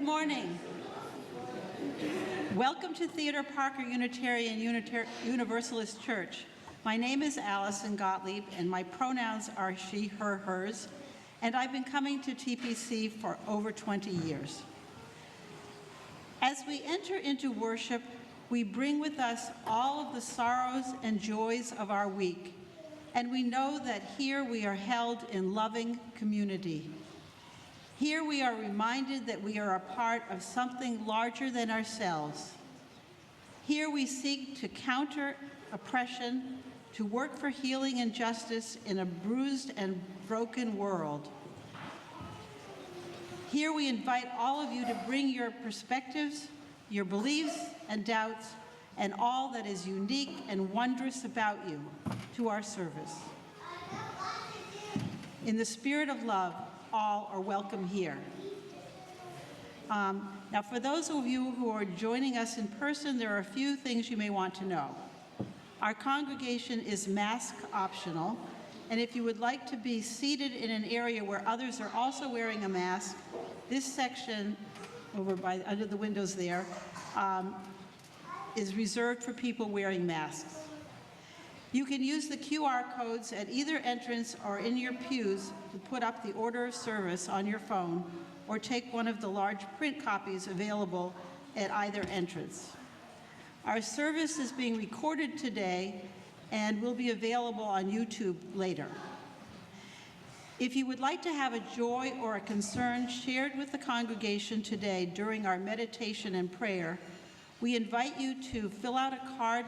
Good morning. Welcome to Theodore Parker Unitarian Universalist Church. My name is Allison Gottlieb, and my pronouns are she, her, hers, and I've been coming to TPC for over 20 years. As we enter into worship, we bring with us all of the sorrows and joys of our week, and we know that here we are held in loving community. Here we are reminded that we are a part of something larger than ourselves. Here we seek to counter oppression, to work for healing and justice in a bruised and broken world. Here we invite all of you to bring your perspectives, your beliefs and doubts, and all that is unique and wondrous about you to our service. In the spirit of love, all are welcome here. Now, for those of you who are joining us in person, there are a few things you may want to know. Our congregation is mask optional, and if you would like to be seated in an area where others are also wearing a mask, this section over by under the windows there is reserved for people wearing masks. You can use the QR codes at either entrance or in your pews to put up the order of service on your phone, or take one of the large print copies available at either entrance. Our service is being recorded today and will be available on YouTube later. If you would like to have a joy or a concern shared with the congregation today during our meditation and prayer, we invite you to fill out a card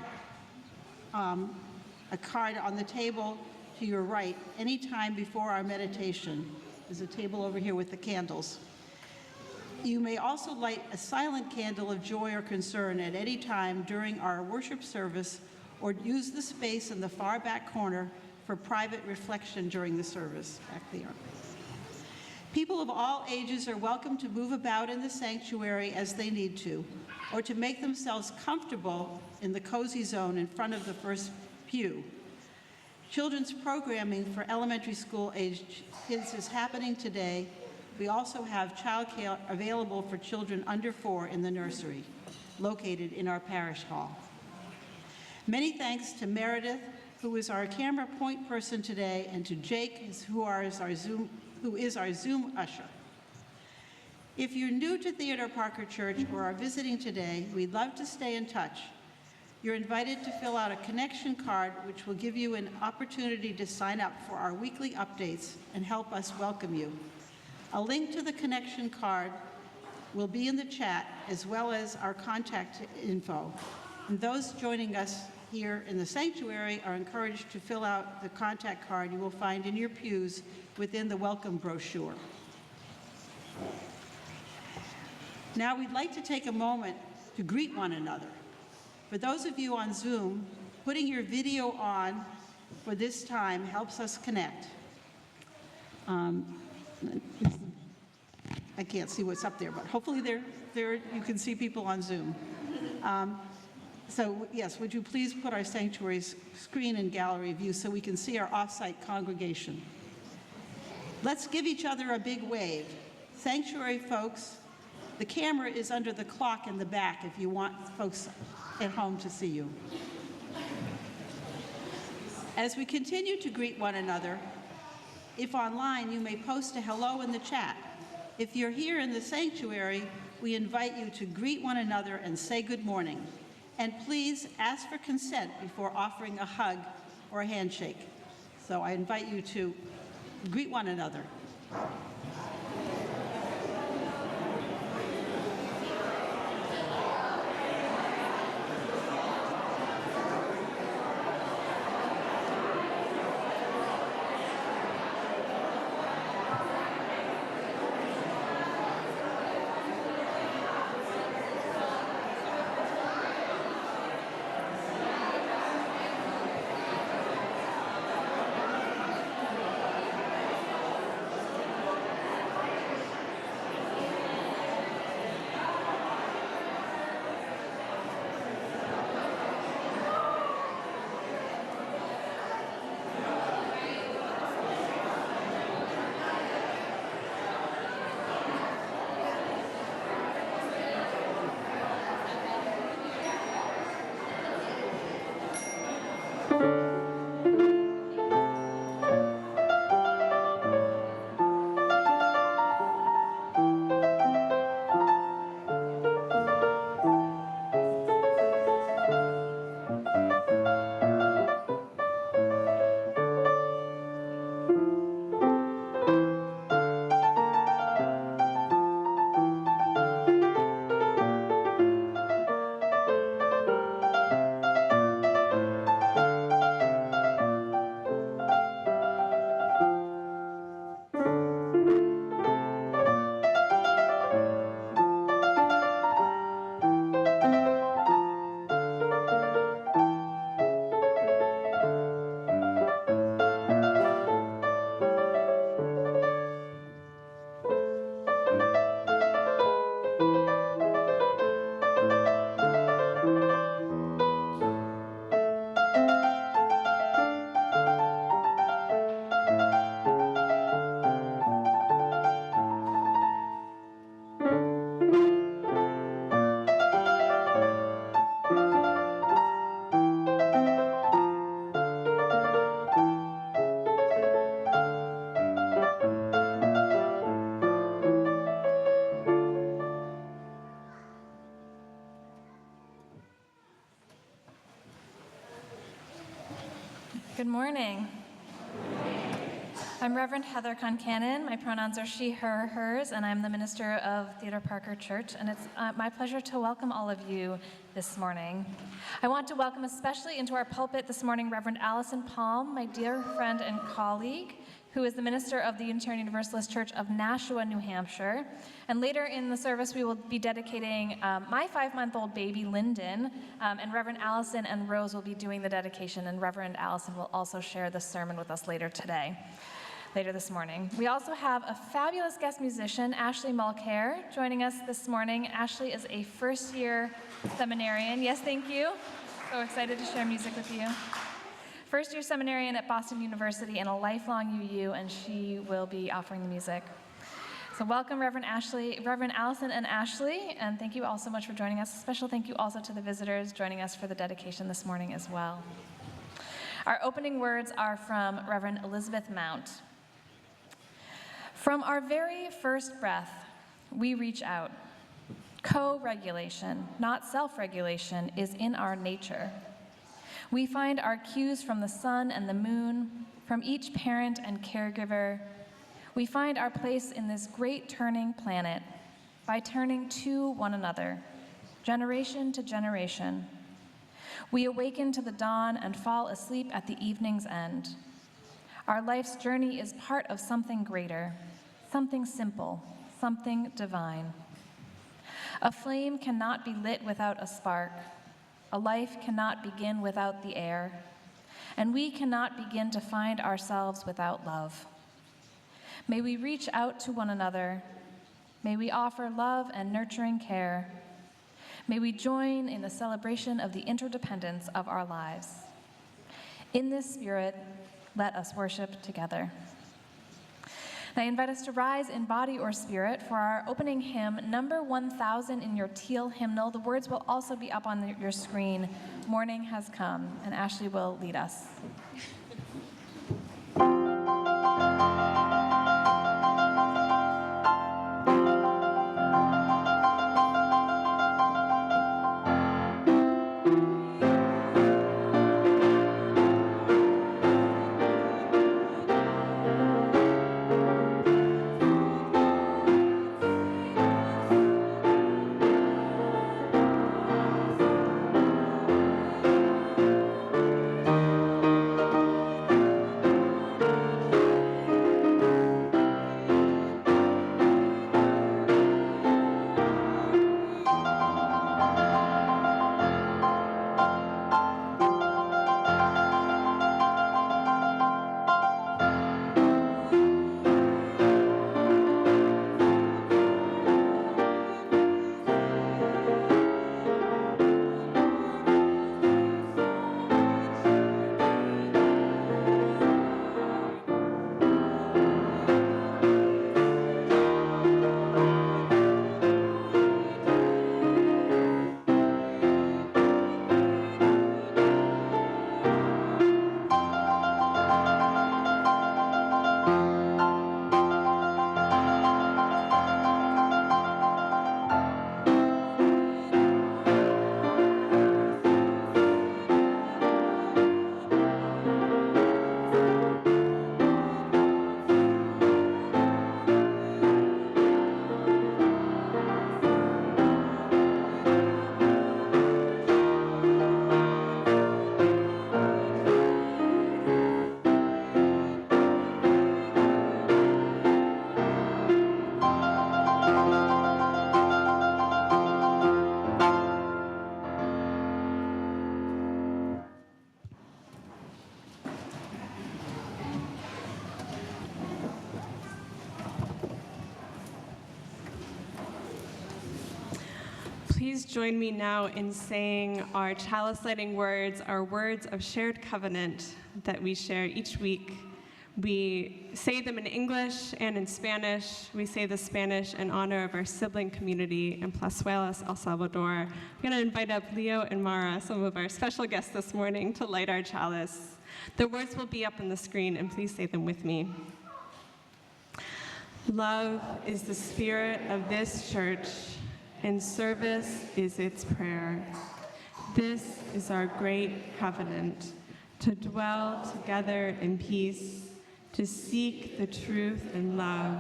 on the table to your right anytime before our meditation. There's a table over here with the candles. You may also light a silent candle of joy or concern at any time during our worship service, or use the space in the far back corner for private reflection during the service back there. People of all ages are welcome to move about in the sanctuary as they need to, or to make themselves comfortable in the cozy zone in front of the first pew. Children's programming for elementary school aged kids is happening today. We also have childcare available for children under 4 in the nursery, located in our parish hall. Many thanks to Meredith, who is our camera point person today, and to Jake, who is our Zoom usher. If you're new to Theodore Parker Church or are visiting today, we'd love to stay in touch. You're invited to fill out a connection card, which will give you an opportunity to sign up for our weekly updates and help us welcome you. A link to the connection card will be in the chat, as well as our contact info. And those joining us here in the sanctuary are encouraged to fill out the contact card you will find in your pews within the welcome brochure. Now we'd like to take a moment to greet one another. For those of you on Zoom, putting your video on for this time helps us connect. I can't see what's up there, but hopefully there you can see people on Zoom. So yes, would you please put our sanctuary's screen in gallery view so we can see our off-site congregation. Let's give each other a big wave. Sanctuary folks, the camera is under the clock in the back if you want folks at home to see you. As we continue to greet one another, if online, you may post a hello in the chat. If you're here in the sanctuary, we invite you to greet one another and say good morning. And please ask for consent before offering a hug or a handshake. So I invite you to greet one another. Good morning. I'm Reverend Heather Concannon. My pronouns are she, her, hers, and I'm the minister of Theodore Parker Church, and it's my pleasure to welcome all of you this morning. I want to welcome especially into our pulpit this morning Reverend Allison Palm, my dear friend and colleague, who is the minister of the Unitarian Universalist Church of Nashua, New Hampshire. And later in the service, we will be dedicating my 5-month-old baby, Linden, and Reverend Allison and Rose will be doing the dedication, and Reverend Allison will also share the sermon with us later this morning. We also have a fabulous guest musician, Ashley Mulcair, joining us this morning. Ashley is a first-year seminarian. Yes, thank you. So excited to share music with you. First-year seminarian at Boston University and a lifelong UU, and she will be offering the music. So welcome, Reverend Allison and Ashley, and thank you all so much for joining us. A special thank you also to the visitors joining us for the dedication this morning as well. Our opening words are from Reverend Elizabeth Mount. From our very first breath, we reach out. Co-regulation, not self-regulation, is in our nature. We find our cues from the sun and the moon, from each parent and caregiver. We find our place in this great turning planet by turning to one another, generation to generation. We awaken to the dawn and fall asleep at the evening's end. Our life's journey is part of something greater, something simple, something divine. A flame cannot be lit without a spark. A life cannot begin without the air, and we cannot begin to find ourselves without love. May we reach out to one another. May we offer love and nurturing care. May we join in the celebration of the interdependence of our lives. In this spirit, let us worship together. And I invite us to rise in body or spirit for our opening hymn, number 1000 in your teal hymnal. The words will also be up on your screen. Morning has come, and Ashley will lead us. Please join me now in saying our chalice lighting words, our words of shared covenant that we share each week. We say them in English and in Spanish. We say the Spanish in honor of our sibling community in Plazuelas, El Salvador. I'm going to invite up Leo and Mara, some of our special guests this morning, to light our chalice. The words will be up on the screen, and please say them with me. Love is the spirit of this church, and service is its prayer. This is our great covenant, to dwell together in peace, to seek the truth in love,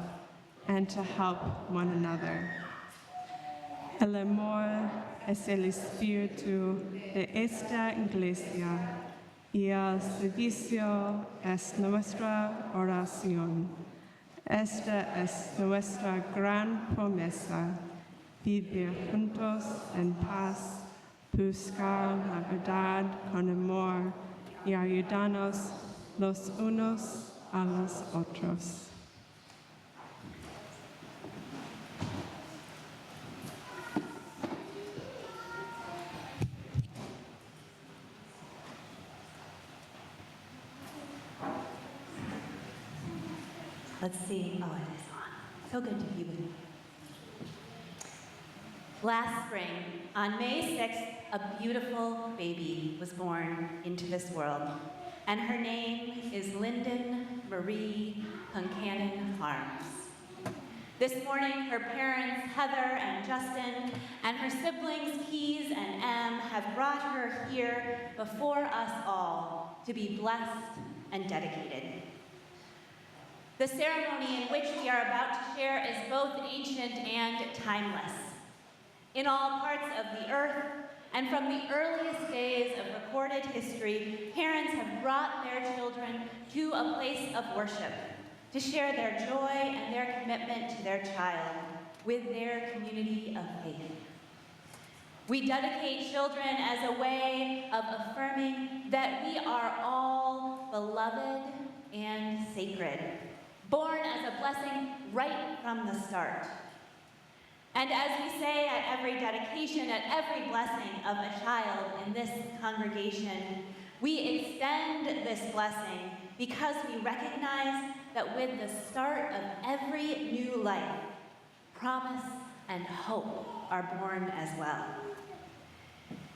and to help one another. El amor es el espíritu de esta iglesia y el servicio es nuestra oración. Esta es nuestra gran promesa, vivir juntos en paz, buscar la verdad con amor y ayudarnos los unos a los otros. Let's see. Oh, it is on. So good to be with you. Last spring, on May 6th, a beautiful baby was born into this world, and her name is Linden Marie Puncannon Harms. This morning, her parents, Heather and Justin, and her siblings, Keys and Em, have brought her here before us all to be blessed and dedicated. The ceremony in which we are about to share is both ancient and timeless. In all parts of the earth, and from the earliest days of recorded history, parents have brought their children to a place of worship to share their joy and their commitment to their child with their community of faith. We dedicate children as a way of affirming that we are all beloved and sacred, born as a blessing right from the start. And as we say at every dedication, at every blessing of a child in this congregation, we extend this blessing because we recognize that with the start of every new life, promise and hope are born as well.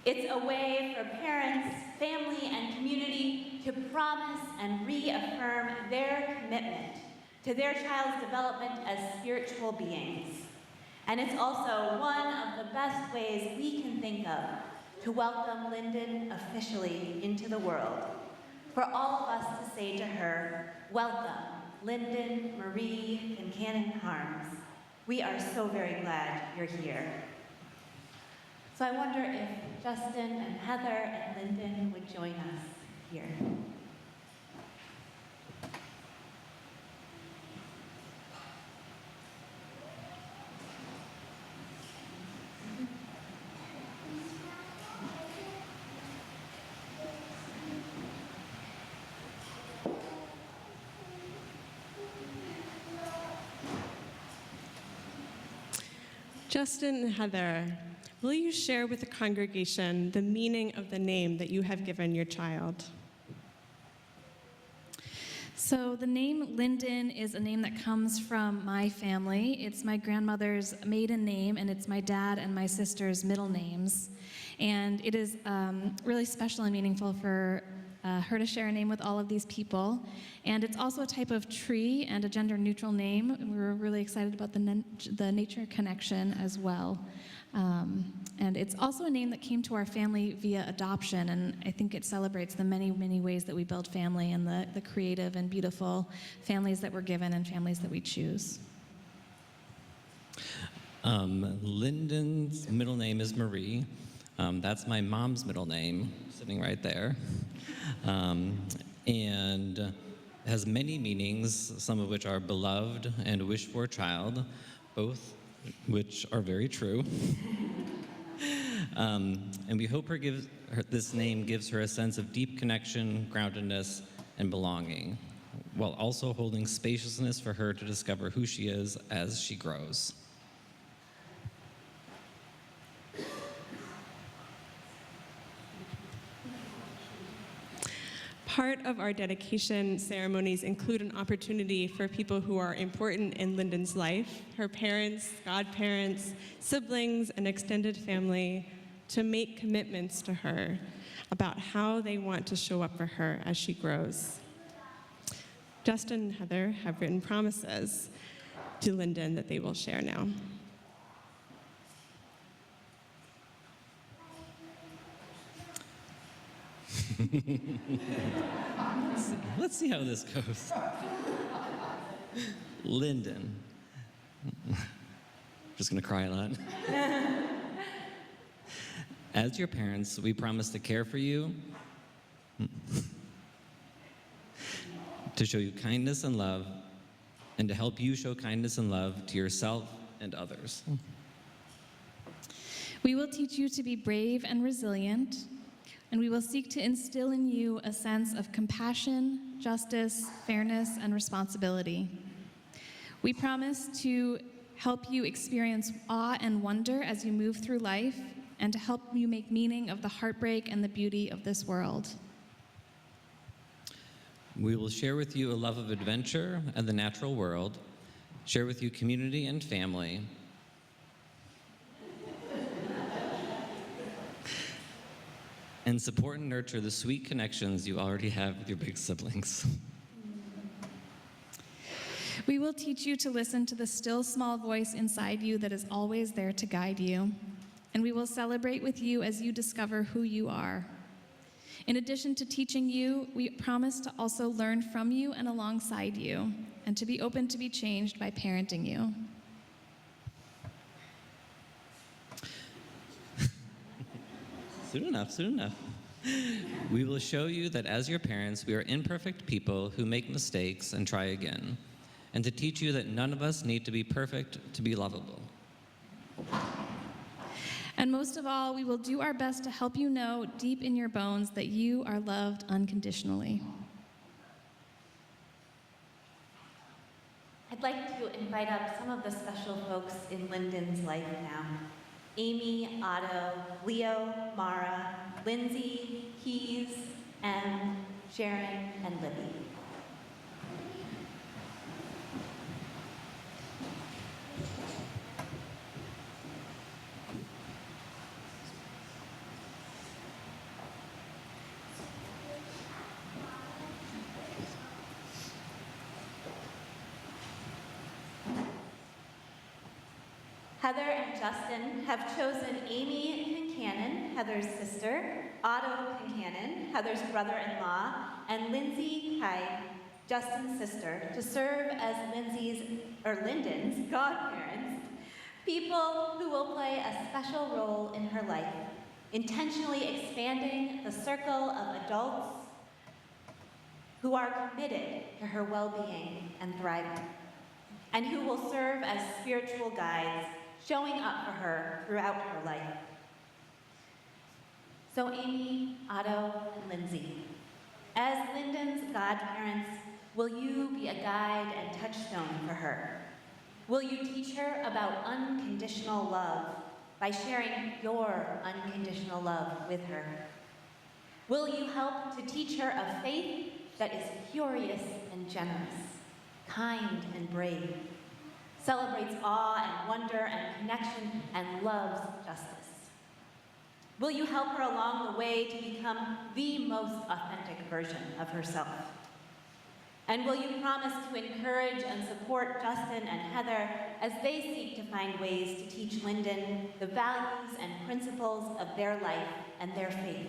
It's a way for parents, family, and community to promise and reaffirm their commitment to their child's development as spiritual beings. And it's also one of the best ways we can think of to welcome Linden officially into the world. For all of us to say to her, welcome, Linden Marie Puncannon Harms. We are so very glad you're here. So I wonder if Justin and Heather and Linden would join us here. Justin and Heather, will you share with the congregation the meaning of the name that you have given your child? So the name Linden is a name that comes from my family. It's my grandmother's maiden name, and it's my dad and my sister's middle names. And it is really special and meaningful for her to share a name with all of these people. And it's also a type of tree and a gender-neutral name. And we were really excited about the nature connection as well. And it's also a name that came to our family via adoption, and I think it celebrates the many, many ways that we build family and the creative and beautiful families that we're given and families that we choose. Linden's middle name is Marie. That's my mom's middle name, sitting right there. And has many meanings, some of which are beloved and wished for child, both which are very true. And we hope this name gives her a sense of deep connection, groundedness, and belonging, while also holding spaciousness for her to discover who she is as she grows. Part of our dedication ceremonies include an opportunity for people who are important in Linden's life, her parents, godparents, siblings, and extended family, to make commitments to her about how they want to show up for her as she grows. Justin and Heather have written promises to Linden that they will share now. Let's see how this goes. Linden. Just gonna cry a lot. As your parents, we promise to care for you, to show you kindness and love, and to help you show kindness and love to yourself and others. We will teach you to be brave and resilient, and we will seek to instill in you a sense of compassion, justice, fairness, and responsibility. We promise to help you experience awe and wonder as you move through life, and to help you make meaning of the heartbreak and the beauty of this world. We will share with you a love of adventure and the natural world, share with you community and family, and support and nurture the sweet connections you already have with your big siblings. We will teach you to listen to the still small voice inside you that is always there to guide you, and we will celebrate with you as you discover who you are. In addition to teaching you, we promise to also learn from you and alongside you, and to be open to be changed by parenting you. Soon enough, soon enough. We will show you that as your parents, we are imperfect people who make mistakes and try again, and to teach you that none of us need to be perfect to be lovable. And most of all, we will do our best to help you know deep in your bones that you are loved unconditionally. I'd like to invite up some of the special folks in Linden's life now. Amy, Otto, Leo, Mara, Lindsay, Keys, Em, Sharon, and Libby. Heather and Justin have chosen Amy Concannon, Heather's sister, Otto Concannon, Heather's brother-in-law, and Lindsay Hyde, Justin's sister, to serve as Linden's godparents, people who will play a special role in her life, intentionally expanding the circle of adults who are committed to her well-being and thriving, and who will serve as spiritual guides, showing up for her throughout her life. So Amy, Otto, and Lindsay, as Linden's godparents, will you be a guide and touchstone for her? Will you teach her about unconditional love by sharing your unconditional love with her? Will you help to teach her a faith that is curious and generous, kind and brave, celebrates awe and wonder and connection, and loves justice? Will you help her along the way to become the most authentic version of herself? And will you promise to encourage and support Justin and Heather as they seek to find ways to teach Linden the values and principles of their life and their faith?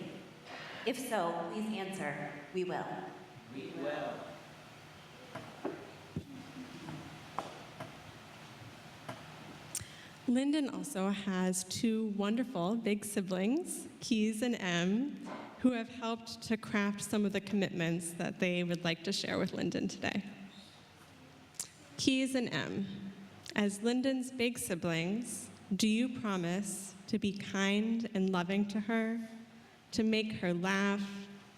If so, please answer, we will. We will. Linden also has two wonderful big siblings, Keys and Em, who have helped to craft some of the commitments that they would like to share with Linden today. Keys and Em, as Linden's big siblings, do you promise to be kind and loving to her, to make her laugh,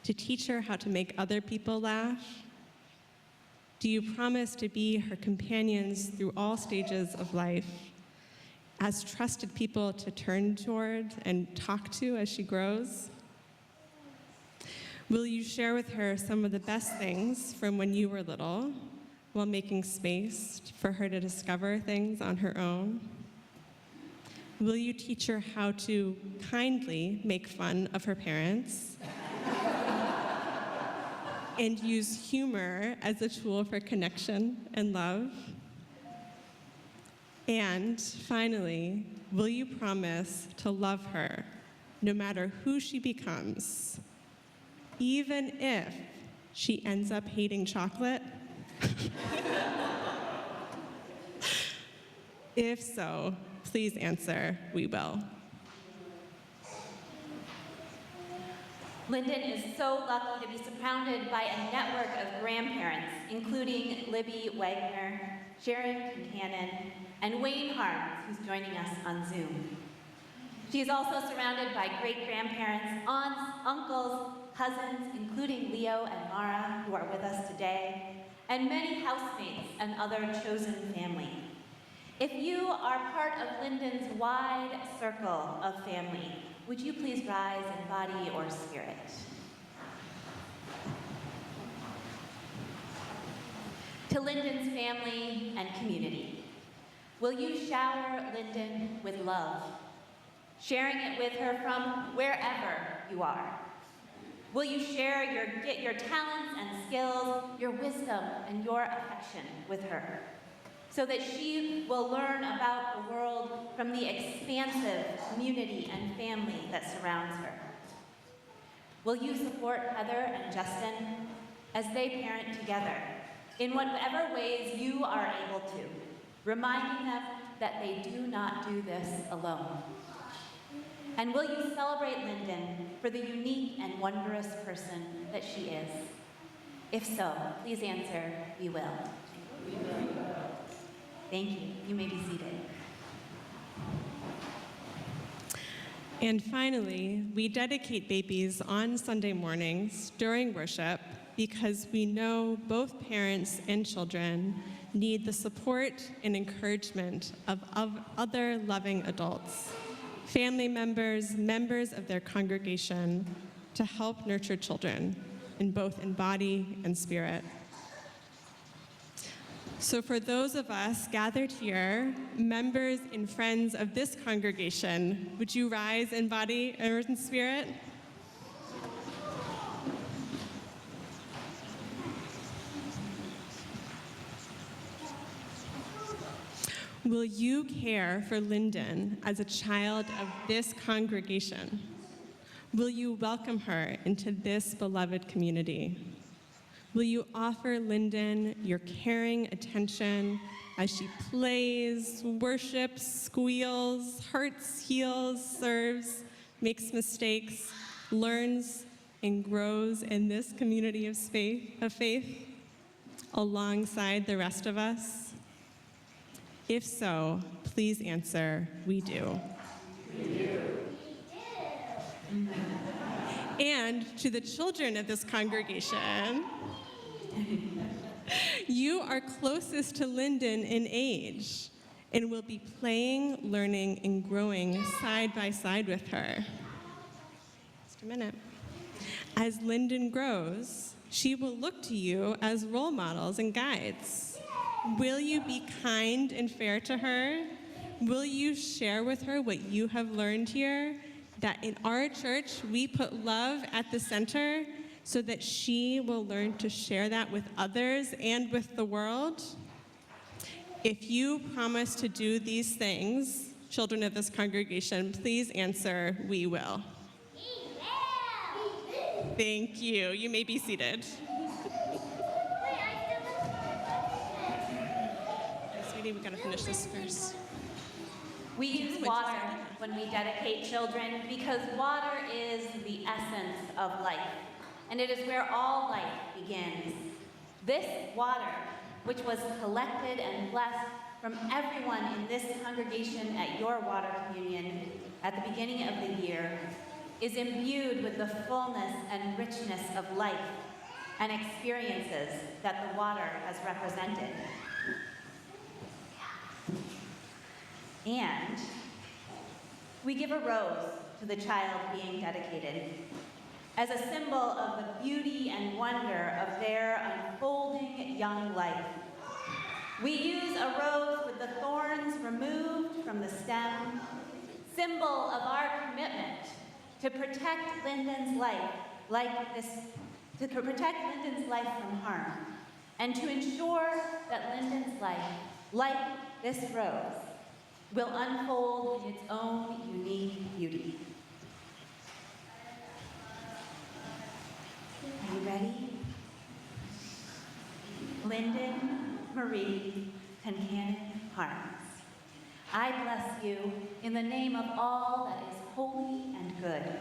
to teach her how to make other people laugh? Do you promise to be her companions through all stages of life, as trusted people to turn toward and talk to as she grows? Will you share with her some of the best things from when you were little, while making space for her to discover things on her own? Will you teach her how to kindly make fun of her parents and use humor as a tool for connection and love? And finally, will you promise to love her no matter who she becomes, even if she ends up hating chocolate? If so, please answer, we will. Linden is so lucky to be surrounded by a network of grandparents, including Libby Wagner, Sharon Concannon, and Wayne Harms, who's joining us on Zoom. She is also surrounded by great-grandparents, aunts, uncles, cousins, including Leo and Mara, who are with us today, and many housemates and other chosen family. If you are part of Linden's wide circle of family, would you please rise in body or spirit? To Linden's family and community, will you shower Linden with love, sharing it with her from wherever you are? Will you share your talents and skills, your wisdom and your affection with her, so that she will learn about the world from the expansive community and family that surrounds her? Will you support Heather and Justin as they parent together in whatever ways you are able to, reminding them that they do not do this alone? And will you celebrate Linden for the unique and wondrous person that she is? If so, please answer, we will. Thank you. You may be seated. And finally, we dedicate babies on Sunday mornings during worship because we know both parents and children need the support and encouragement of other loving adults, family members, members of their congregation, to help nurture children in both in body and spirit. So for those of us gathered here, members and friends of this congregation, would you rise in body and in spirit? Will you care for Linden as a child of this congregation? Will you welcome her into this beloved community? Will you offer Linden your caring attention as she plays, worships, squeals, hurts, heals, serves, makes mistakes, learns, and grows in this community of faith alongside the rest of us? If so, please answer, we do. We do. And to the children of this congregation, you are closest to Linden in age and will be playing, learning, and growing side by side with her. Just a minute. As Linden grows, she will look to you as role models and guides. Will you be kind and fair to her? Will you share with her what you have learned here? That in our church, we put love at the center so that she will learn to share that with others and with the world? If you promise to do these things, children of this congregation, please answer, we will. Thank you. You may be seated. Sweetie, we gotta finish this first. We use water when we dedicate children because water is the essence of life, and it is where all life begins. This water, which was collected and blessed from everyone in this congregation at your water communion at the beginning of the year, is imbued with the fullness and richness of life and experiences that the water has represented. And we give a rose to the child being dedicated as a symbol of the beauty and wonder of their unfolding young life. We use a rose with the thorns removed from the stem, symbol of our commitment to protect Linden's life from harm, and to ensure that Linden's life, like this rose, will unfold in its own unique beauty. Linden Marie Concannon Harms. I bless you in the name of all that is holy and good,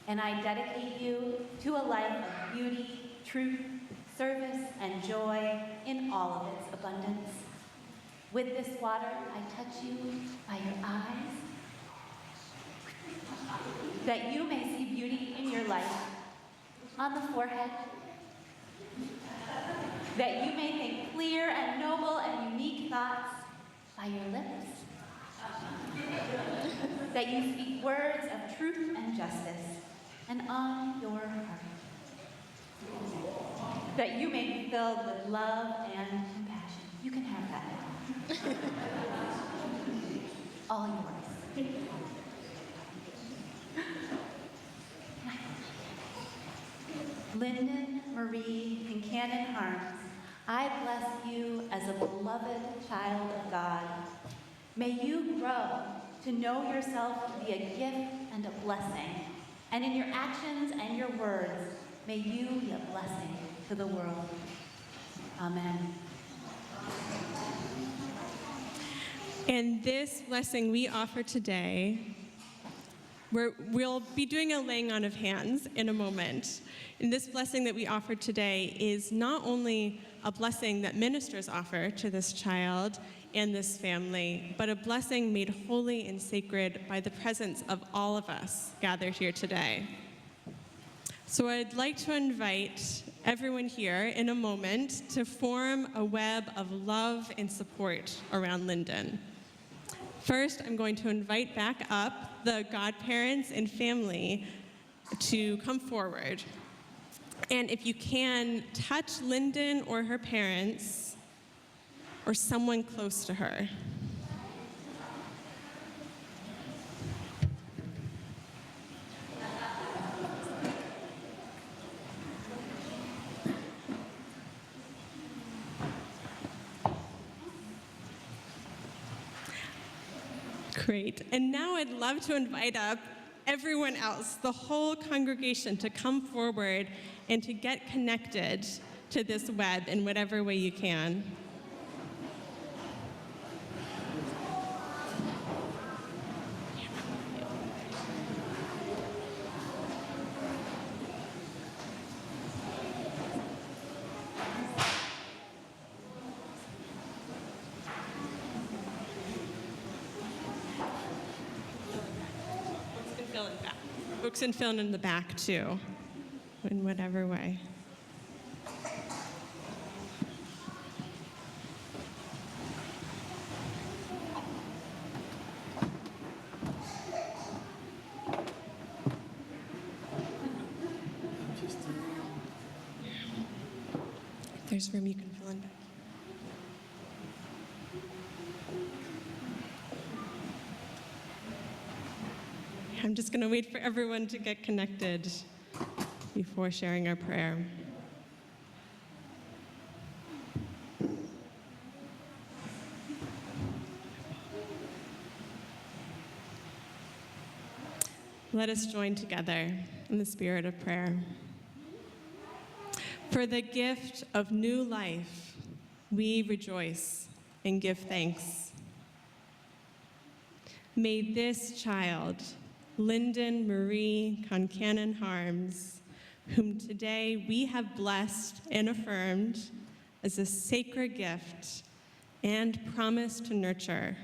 and I dedicate you to a life of beauty, truth, service, and joy in all of its abundance. With this water, I touch you by your eyes, that you may see beauty in your life, on the forehead, that you may think clear and noble and unique thoughts by your lips, that you speak words of truth and justice, and on your heart, that you may be filled with love and compassion. You can have that now. All yours. Linden Marie Concannon Harms, I bless you as a beloved child of God. May you grow to know yourself to be a gift and a blessing, and in your actions and your words, may you be a blessing to the world. Amen. And this blessing we offer today, we'll be doing a laying on of hands in a moment. And this blessing that we offer today is not only a blessing that ministers offer to this child and this family, but a blessing made holy and sacred by the presence of all of us gathered here today. So I'd like to invite everyone here in a moment to form a web of love and support around Linden. First, I'm going to invite back up the godparents and family to come forward. And if you can, touch Linden or her parents or someone close to her. Great. And now I'd love to invite up everyone else, the whole congregation, to come forward and to get connected to this web in whatever way you can. Folks can fill in the back too, in whatever way. If there's room, you can fill in back. I'm just going to wait for everyone to get connected before sharing our prayer. Let us join together in the spirit of prayer. For the gift of new life, we rejoice and give thanks. May this child, Linden Marie Concannon Harms, whom today we have blessed and affirmed as a sacred gift and promise to nurture,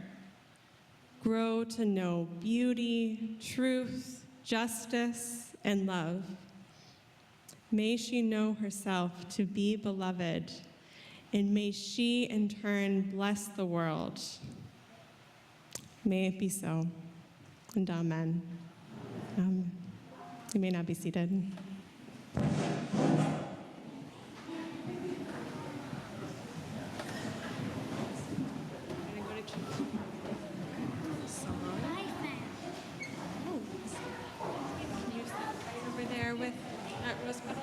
grow to know beauty, truth, justice, and love. May she know herself to be beloved, and may she in turn bless the world. May it be so, and amen. You may now be seated. Over there with Rose Petal.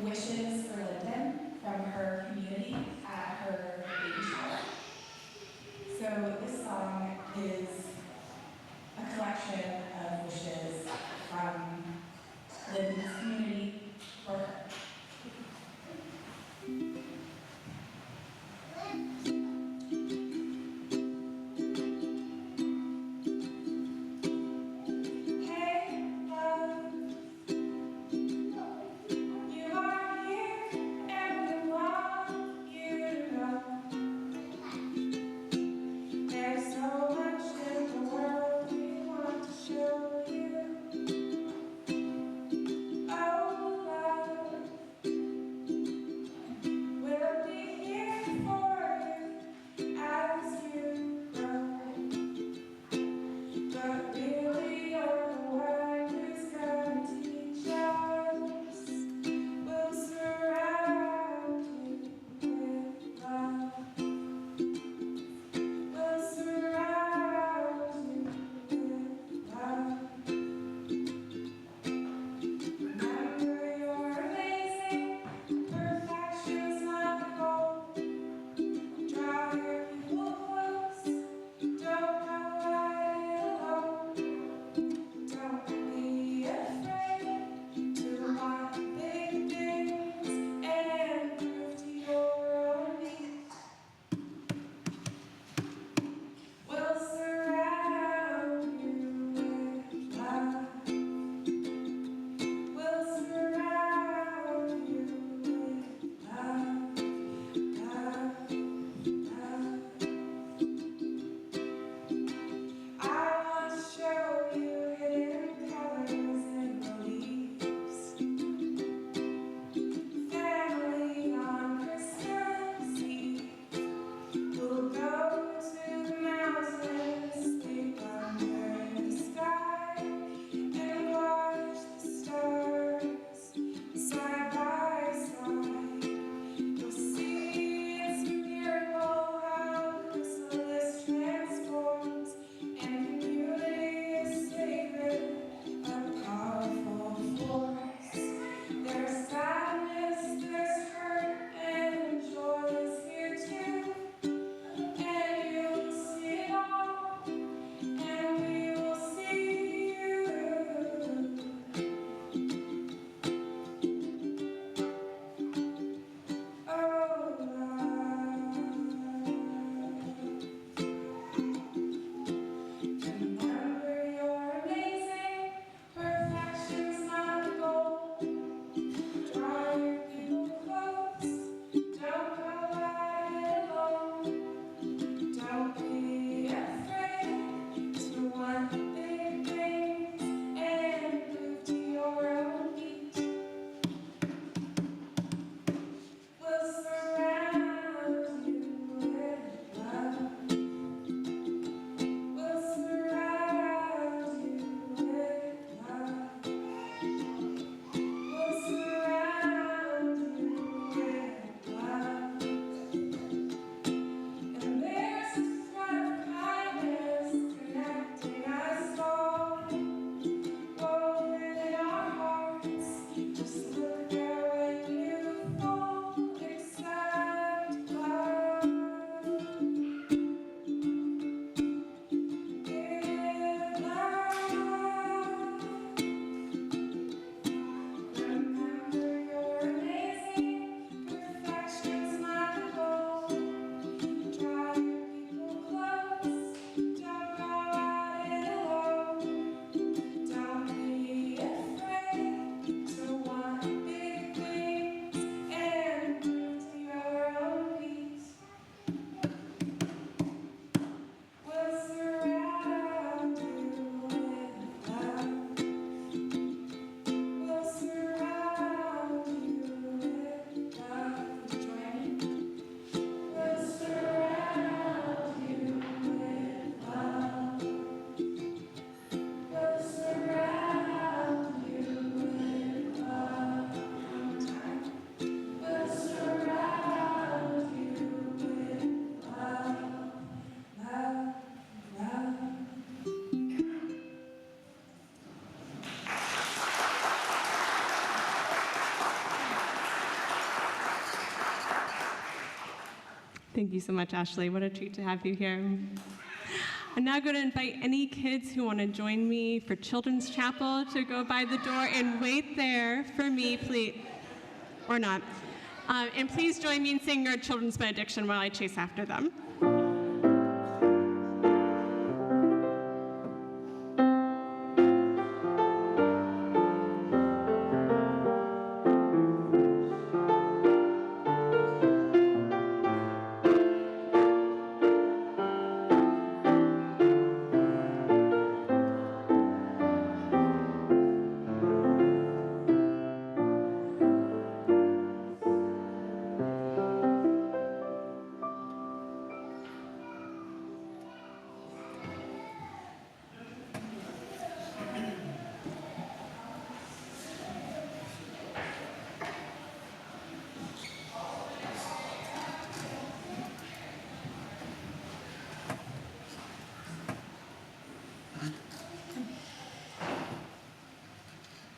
wishes for Linden from her community at her baby shower. So this song is a collection of wishes from Linden's community for her. Hey, love, you are here and we want you Thank you so much, Ashley. What a treat to have you here. I'm now going to invite any kids who want to join me for Children's Chapel to go by the door and wait there for me, please, or not. And please join me in singing our children's benediction while I chase after them.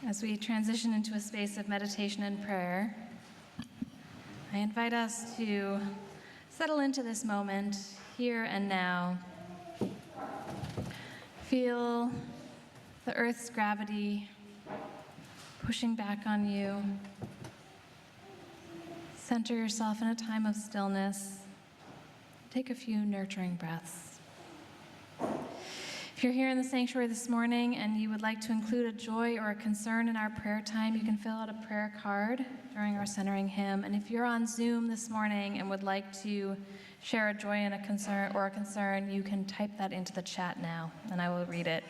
As we transition into a space of meditation and prayer, I invite us to settle into this moment, here and now. Feel the earth's gravity pushing back on you. Center yourself in a time of stillness. Take a few nurturing breaths. If you're here in the sanctuary this morning and you would like to include a joy or a concern in our prayer time, you can fill out a prayer card during our centering hymn. And if you're on Zoom this morning and would like to share a joy and a concern, you can type that into the chat now, and I will read it.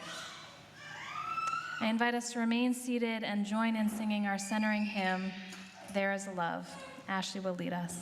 I invite us to remain seated and join in singing our centering hymn, There is a Love. Ashley will lead us.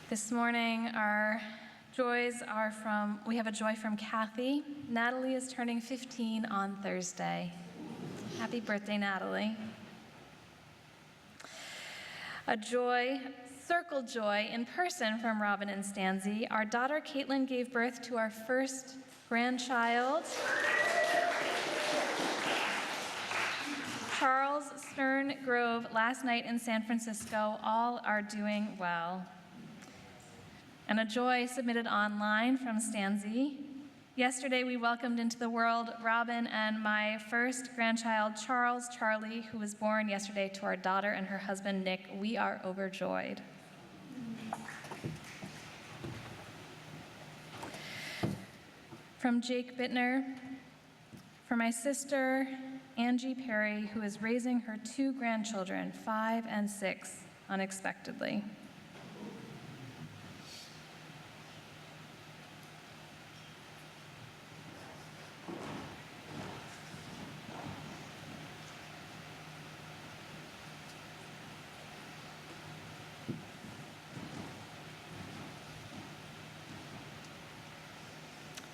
This morning, our joys are we have a joy from Kathy. Natalie is turning 15 on Thursday. Happy birthday, Natalie. A joy, circle joy in person from Robin and Stanzi. Our daughter Caitlin gave birth to our first grandchild. Charles Stern Grove last night in San Francisco. All are doing well. And a joy submitted online from Stanzi. Yesterday, we welcomed into the world Robin and my first grandchild, Charlie, who was born yesterday to our daughter and her husband, Nick. We are overjoyed. From Jake Bittner, for my sister, Angie Perry, who is raising her 2 grandchildren, 5 and 6, unexpectedly.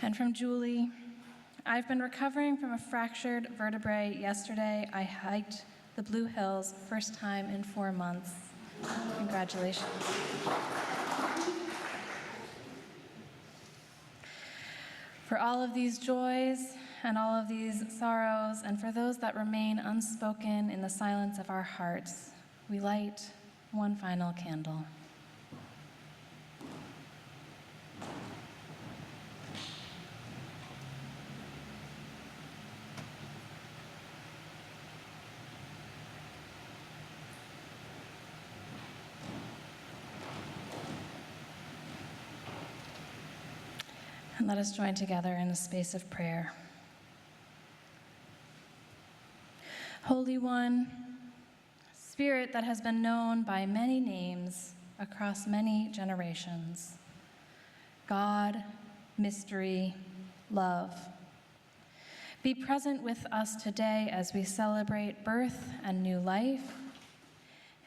And from Julie, I've been recovering from a fractured vertebrae. Yesterday, I hiked the Blue Hills, first time in 4 months. Congratulations. For all of these joys and all of these sorrows, and for those that remain unspoken in the silence of our hearts, we light one final candle. And let us join together in a space of prayer. Holy One, Spirit that has been known by many names across many generations, God, mystery, love, be present with us today as we celebrate birth and new life,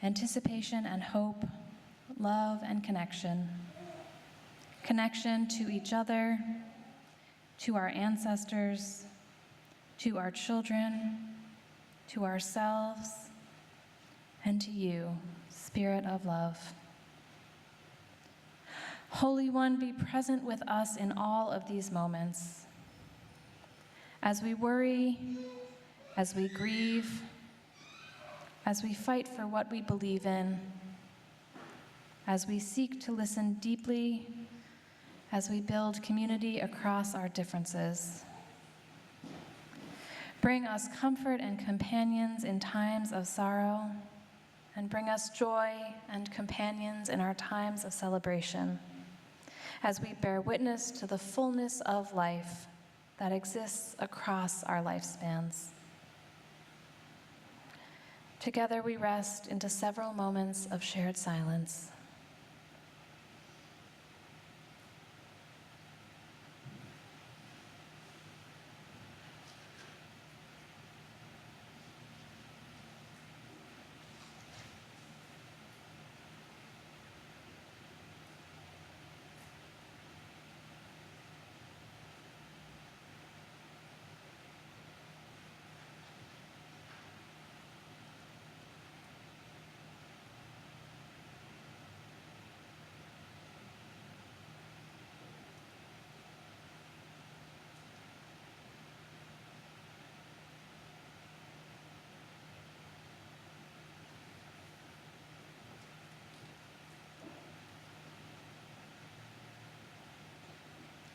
anticipation and hope, love and connection. Connection to each other, to our ancestors, to our children, to ourselves, and to you, Spirit of love. Holy One, be present with us in all of these moments. As we worry, as we grieve, as we fight for what we believe in, as we seek to listen deeply, as we build community across our differences. Bring us comfort and companions in times of sorrow, and bring us joy and companions in our times of celebration, as we bear witness to the fullness of life that exists across our lifespans. Together we rest into several moments of shared silence.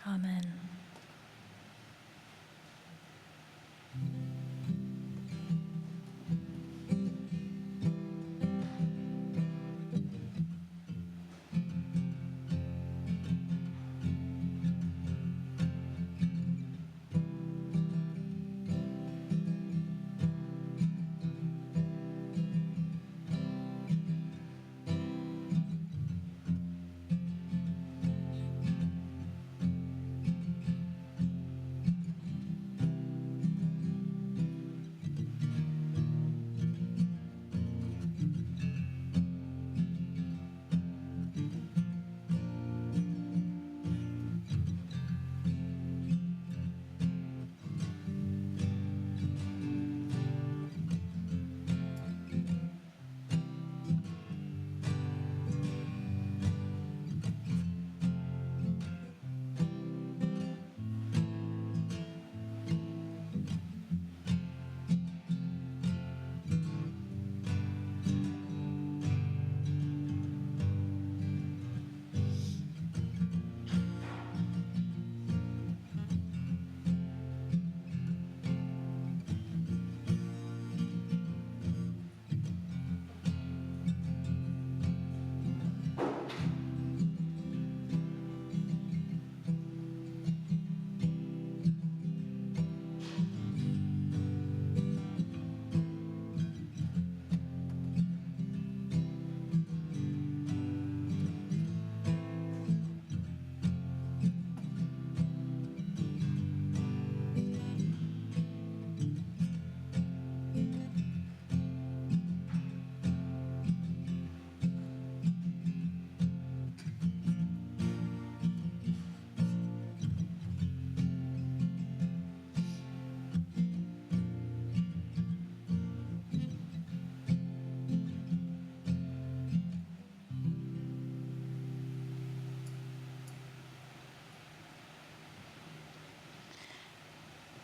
Amen.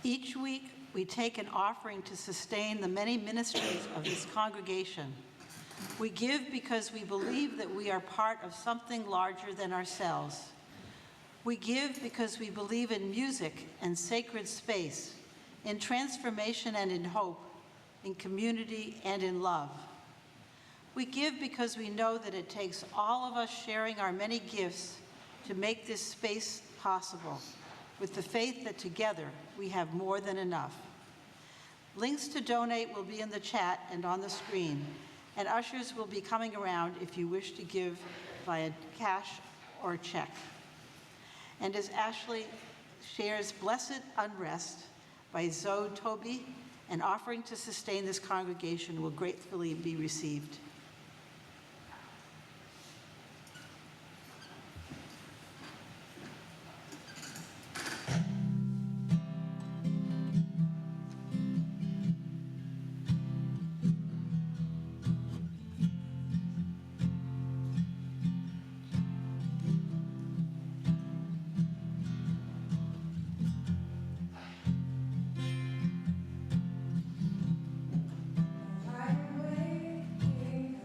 Each week, we take an offering to sustain the many ministries of this congregation. We give because we believe that we are part of something larger than ourselves. We give because we believe in music and sacred space, in transformation and in hope, in community and in love. We give because we know that it takes all of us sharing our many gifts to make this space possible, with the faith that together we have more than enough. Links to donate will be in the chat and on the screen, and ushers will be coming around if you wish to give via cash or check. And as Ashley shares Blessed Unrest by Zoe Toby, an offering to sustain this congregation will gratefully be received. I'm waiting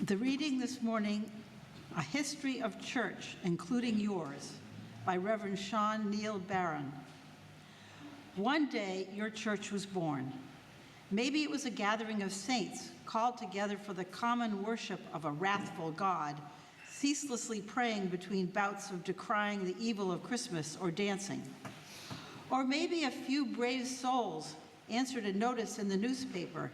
The reading this morning, A History of Church, Including Yours, by Reverend Sean Neil Barron. One day, your church was born. Maybe it was a gathering of saints called together for the common worship of a wrathful God, ceaselessly praying between bouts of decrying the evil of Christmas or dancing. Or maybe a few brave souls answered a notice in the newspaper,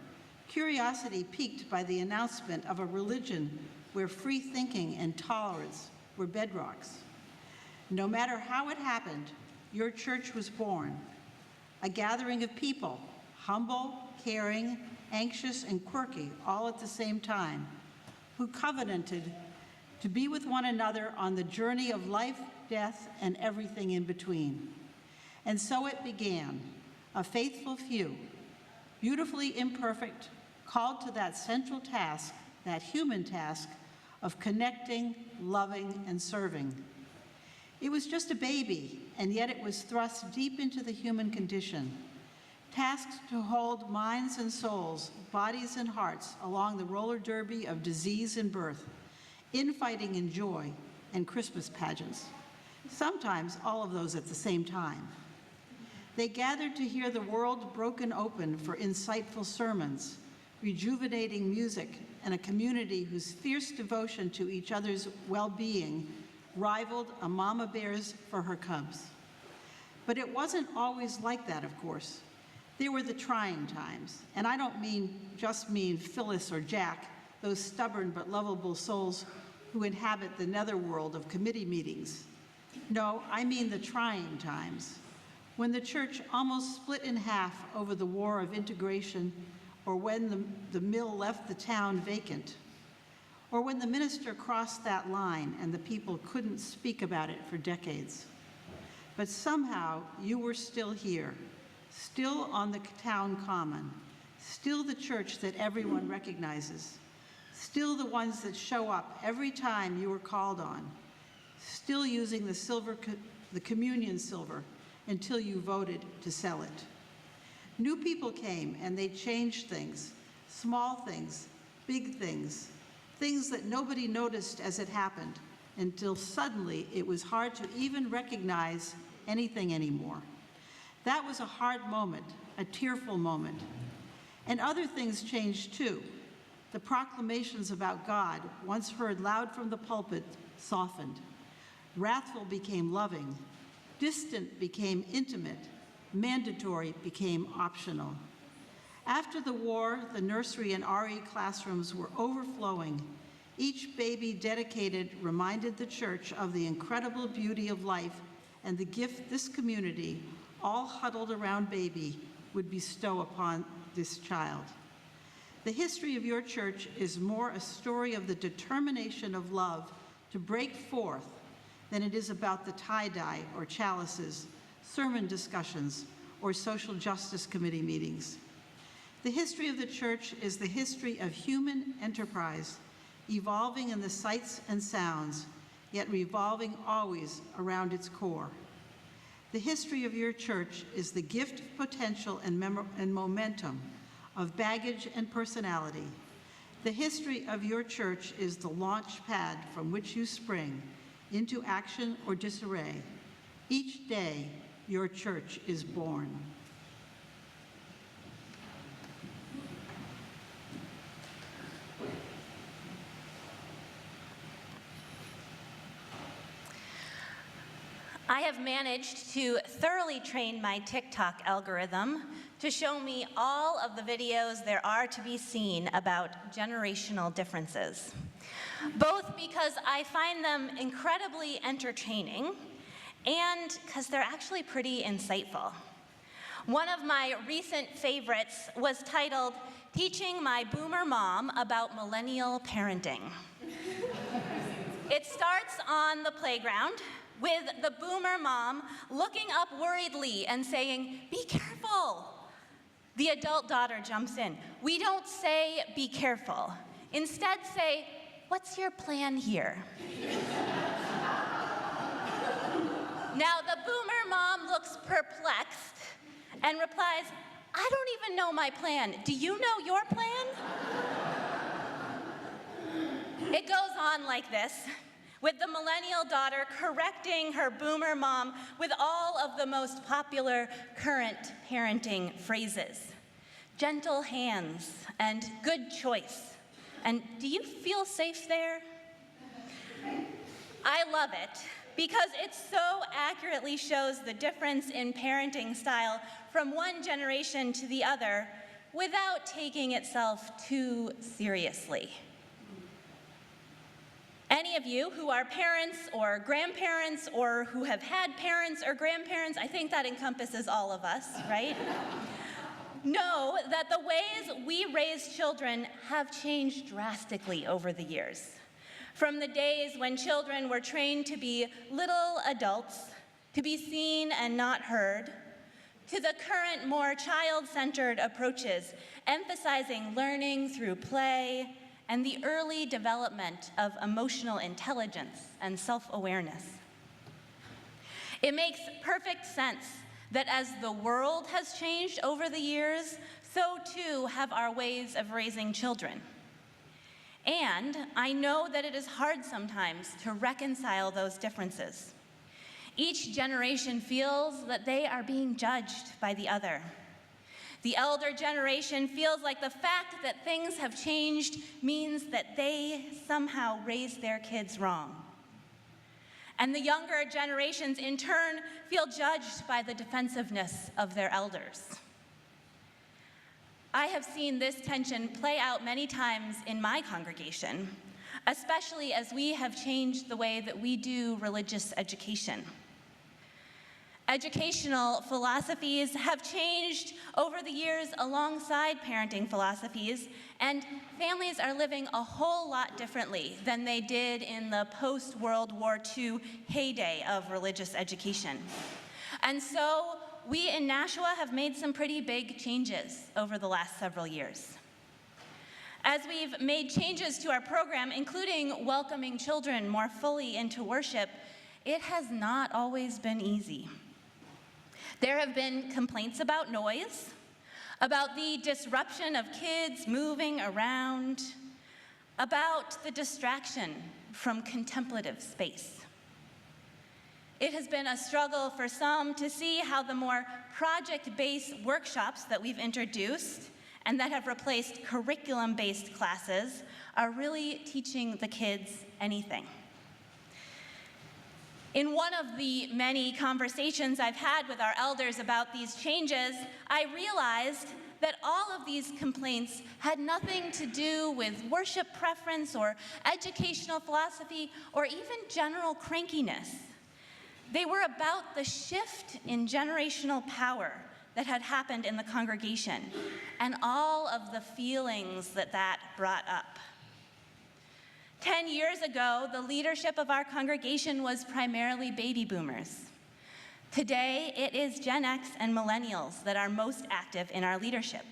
curiosity piqued by the announcement of a religion where free thinking and tolerance were bedrocks. No matter how it happened, your church was born, a gathering of people, humble, caring, anxious, and quirky, all at the same time, who covenanted to be with one another on the journey of life, death, and everything in between. And so it began, a faithful few, beautifully imperfect, called to that central task, that human task, of connecting, loving, and serving. It was just a baby, and yet it was thrust deep into the human condition, tasked to hold minds and souls, bodies and hearts along the roller derby of disease and birth, infighting and joy, and Christmas pageants. Sometimes all of those at the same time. They gathered to hear the world broken open for insightful sermons, rejuvenating music, and a community whose fierce devotion to each other's well-being rivaled a mama bear's for her cubs. But it wasn't always like that, of course. There were the trying times, and I don't just mean Phyllis or Jack, those stubborn but lovable souls who inhabit the netherworld of committee meetings. No, I mean the trying times, when the church almost split in half over the war of integration, or when the mill left the town vacant, or when the minister crossed that line and the people couldn't speak about it for decades. But somehow you were still here, still on the town common, still the church that everyone recognizes, still the ones that show up every time you were called on, still using the communion silver until you voted to sell it. New people came and they changed things, small things, big things, things that nobody noticed as it happened, until suddenly it was hard to even recognize anything anymore. That was a hard moment, a tearful moment. And other things changed too. The proclamations about God, once heard loud from the pulpit, softened. Wrathful became loving. Distant became intimate. Mandatory became optional. After the war, the nursery and RE classrooms were overflowing. Each baby dedicated reminded the church of the incredible beauty of life and the gift this community, all huddled around baby, would bestow upon this child. The history of your church is more a story of the determination of love to break forth than it is about the tie-dye or chalices, sermon discussions, or social justice committee meetings. The history of the church is the history of human enterprise, evolving in the sights and sounds, yet revolving always around its core. The history of your church is the gift of potential and momentum, of baggage and personality. The history of your church is the launch pad from which you spring into action or disarray. Each day, your church is born. I have managed to thoroughly train my TikTok algorithm to show me all of the videos there are to be seen about generational differences, both because I find them incredibly entertaining and because they're actually pretty insightful. One of my recent favorites was titled, "Teaching My Boomer Mom About Millennial Parenting." It starts on the playground with the boomer mom looking up worriedly and saying, "Be careful." The adult daughter jumps in. "We don't say, 'Be careful.' Instead say, 'What's your plan here?'" Now the boomer mom looks perplexed and replies, "I don't even know my plan. Do you know your plan?" It goes on like this, with the millennial daughter correcting her boomer mom with all of the most popular current parenting phrases. Gentle hands and good choice. And do you feel safe there? I love it because it so accurately shows the difference in parenting style from one generation to the other without taking itself too seriously. Any of you who are parents or grandparents or who have had parents or grandparents, I think that encompasses all of us, right? Know that the ways we raise children have changed drastically over the years. From the days when children were trained to be little adults, to be seen and not heard, to the current more child-centered approaches, emphasizing learning through play and the early development of emotional intelligence and self-awareness. It makes perfect sense that as the world has changed over the years, so too have our ways of raising children. And I know that it is hard sometimes to reconcile those differences. Each generation feels that they are being judged by the other. The elder generation feels like the fact that things have changed means that they somehow raised their kids wrong. And the younger generations, in turn, feel judged by the defensiveness of their elders. I have seen this tension play out many times in my congregation, especially as we have changed the way that we do religious education. Educational philosophies have changed over the years alongside parenting philosophies, and families are living a whole lot differently than they did in the post-World War II heyday of religious education. And so we in Nashua have made some pretty big changes over the last several years. As we've made changes to our program, including welcoming children more fully into worship, it has not always been easy. There have been complaints about noise, about the disruption of kids moving around, about the distraction from contemplative space. It has been a struggle for some to see how the more project-based workshops that we've introduced and that have replaced curriculum-based classes are really teaching the kids anything. In one of the many conversations I've had with our elders about these changes, I realized that all of these complaints had nothing to do with worship preference or educational philosophy or even general crankiness. They were about the shift in generational power that had happened in the congregation and all of the feelings that that brought up. 10 years ago, the leadership of our congregation was primarily baby boomers. Today, it is Gen X and millennials that are most active in our leadership.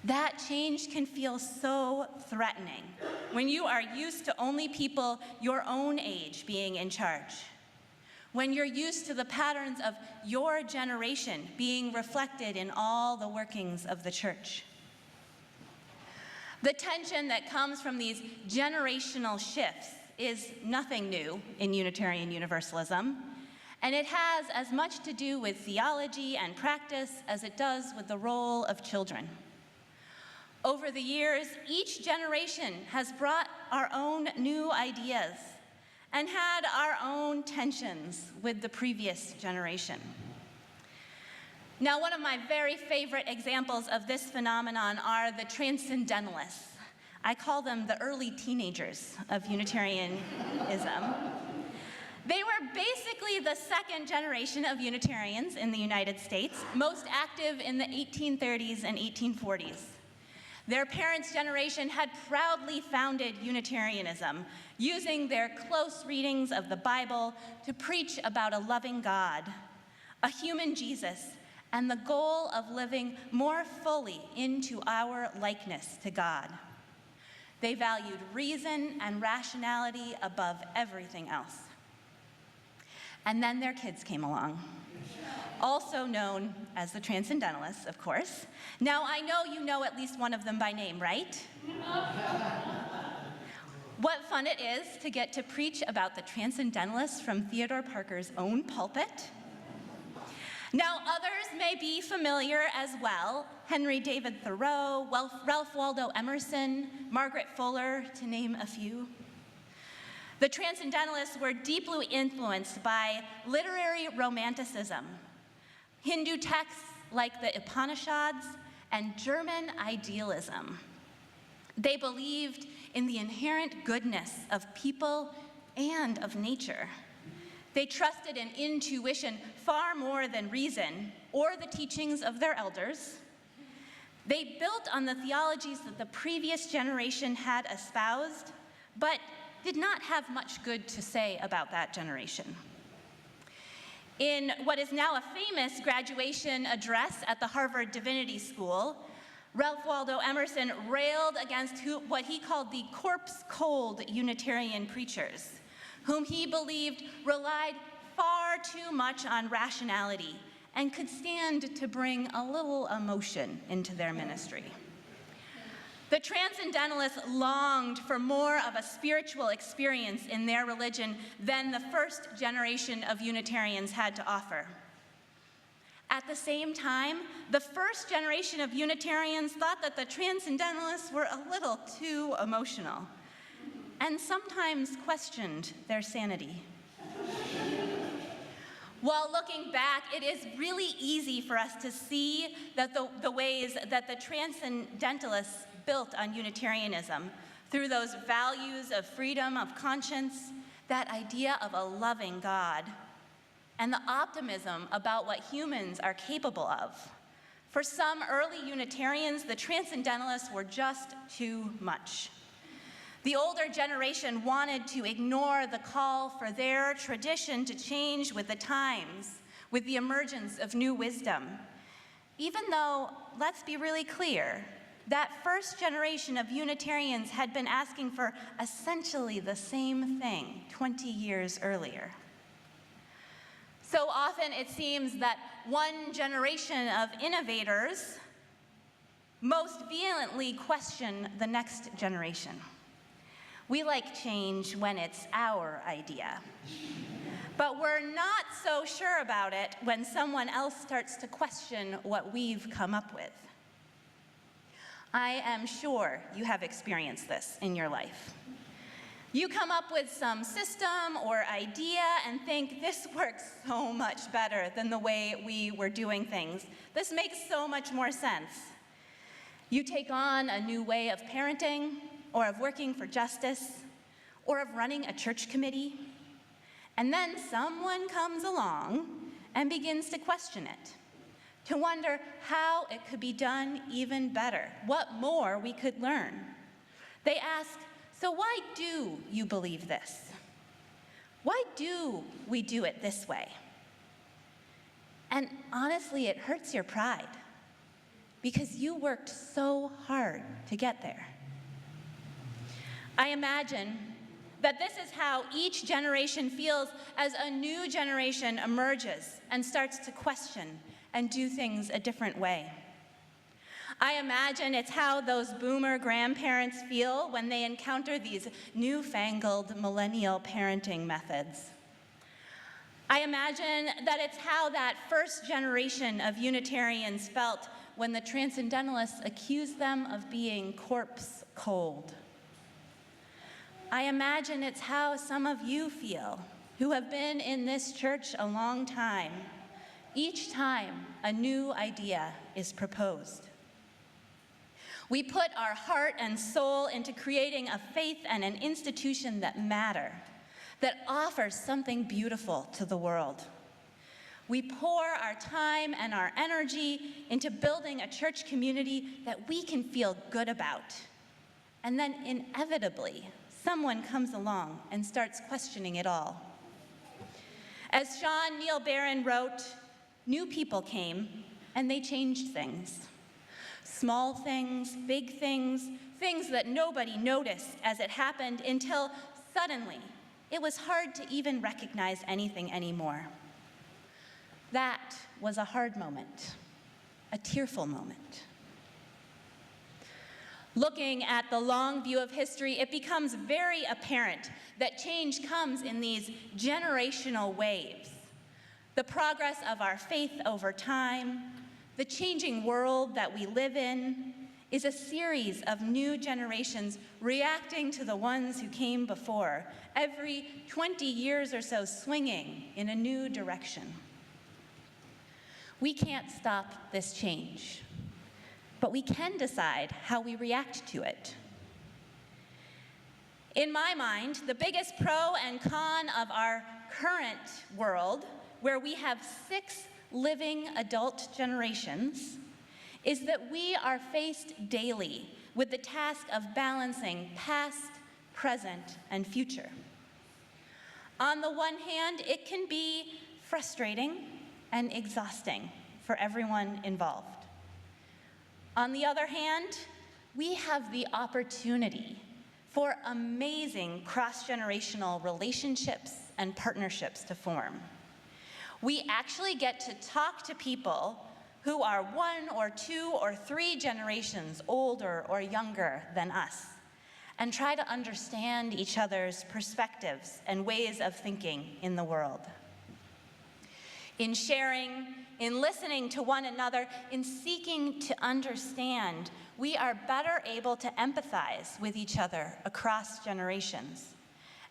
That change can feel so threatening when you are used to only people your own age being in charge, when you're used to the patterns of your generation being reflected in all the workings of the church. The tension that comes from these generational shifts is nothing new in Unitarian Universalism, and it has as much to do with theology and practice as it does with the role of children. Over the years, each generation has brought our own new ideas and had our own tensions with the previous generation. Now, one of my very favorite examples of this phenomenon are the transcendentalists. I call them the early teenagers of Unitarianism. They were basically the second generation of Unitarians in the United States, most active in the 1830s and 1840s. Their parents' generation had proudly founded Unitarianism, using their close readings of the Bible to preach about a loving God, a human Jesus, and the goal of living more fully into our likeness to God. They valued reason and rationality above everything else. And then their kids came along, also known as the Transcendentalists, of course. Now, I know you know at least one of them by name, right? What fun it is to get to preach about the Transcendentalists from Theodore Parker's own pulpit. Now, others may be familiar as well. Henry David Thoreau, Ralph Waldo Emerson, Margaret Fuller, to name a few. The Transcendentalists were deeply influenced by literary romanticism, Hindu texts like the Upanishads, and German idealism. They believed in the inherent goodness of people and of nature. They trusted in intuition far more than reason or the teachings of their elders. They built on the theologies that the previous generation had espoused, but did not have much good to say about that generation. In what is now a famous graduation address at the Harvard Divinity School, Ralph Waldo Emerson railed against what he called the corpse-cold Unitarian preachers, whom he believed relied far too much on rationality and could stand to bring a little emotion into their ministry. The Transcendentalists longed for more of a spiritual experience in their religion than the first generation of Unitarians had to offer. At the same time, the first generation of Unitarians thought that the Transcendentalists were a little too emotional and sometimes questioned their sanity. While looking back, it is really easy for us to see that the ways that the Transcendentalists built on Unitarianism through those values of freedom of conscience, that idea of a loving God, and the optimism about what humans are capable of. For some early Unitarians, the Transcendentalists were just too much. The older generation wanted to ignore the call for their tradition to change with the times, with the emergence of new wisdom. Even though, let's be really clear, that first generation of Unitarians had been asking for essentially the same thing 20 years earlier. So often it seems that one generation of innovators most vehemently question the next generation. We like change when it's our idea, but we're not so sure about it when someone else starts to question what we've come up with. I am sure you have experienced this in your life. You come up with some system or idea and think, this works so much better than the way we were doing things. This makes so much more sense. You take on a new way of parenting, or of working for justice, or of running a church committee, and then someone comes along and begins to question it, to wonder how it could be done even better, what more we could learn. They ask, so why do you believe this? Why do we do it this way? And honestly, it hurts your pride because you worked so hard to get there. I imagine that this is how each generation feels as a new generation emerges and starts to question and do things a different way. I imagine it's how those boomer grandparents feel when they encounter these newfangled millennial parenting methods. I imagine that it's how that first generation of Unitarians felt when the Transcendentalists accused them of being corpse cold. I imagine it's how some of you feel who have been in this church a long time, each time a new idea is proposed. We put our heart and soul into creating a faith and an institution that matter, that offers something beautiful to the world. We pour our time and our energy into building a church community that we can feel good about. And then inevitably, someone comes along and starts questioning it all. As Sean Neil Barron wrote, new people came and they changed things. Small things, big things, things that nobody noticed as it happened until suddenly it was hard to even recognize anything anymore. That was a hard moment, a tearful moment. Looking at the long view of history, it becomes very apparent that change comes in these generational waves. The progress of our faith over time, the changing world that we live in, is a series of new generations reacting to the ones who came before, every 20 years or so swinging in a new direction. We can't stop this change, but we can decide how we react to it. In my mind, the biggest pro and con of our current world, where we have 6 living adult generations, is that we are faced daily with the task of balancing past, present, and future. On the one hand, it can be frustrating and exhausting for everyone involved. On the other hand, we have the opportunity for amazing cross-generational relationships and partnerships to form. We actually get to talk to people who are 1 or 2 or 3 generations older or younger than us, and try to understand each other's perspectives and ways of thinking in the world. In sharing, in listening to one another, in seeking to understand, we are better able to empathize with each other across generations,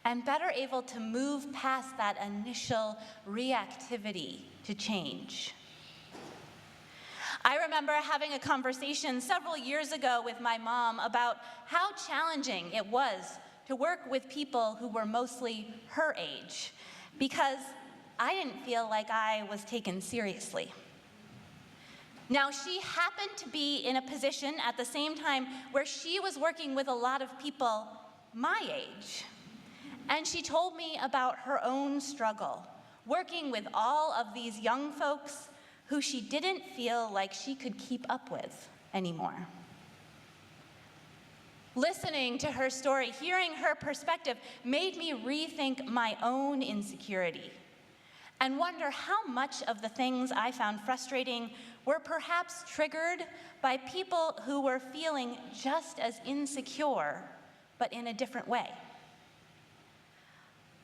and better able to move past that initial reactivity to change. I remember having a conversation several years ago with my mom about how challenging it was to work with people who were mostly her age, because I didn't feel like I was taken seriously. Now, she happened to be in a position at the same time where she was working with a lot of people my age. And she told me about her own struggle, working with all of these young folks who she didn't feel like she could keep up with anymore. Listening to her story, hearing her perspective, made me rethink my own insecurity and wonder how much of the things I found frustrating were perhaps triggered by people who were feeling just as insecure, but in a different way.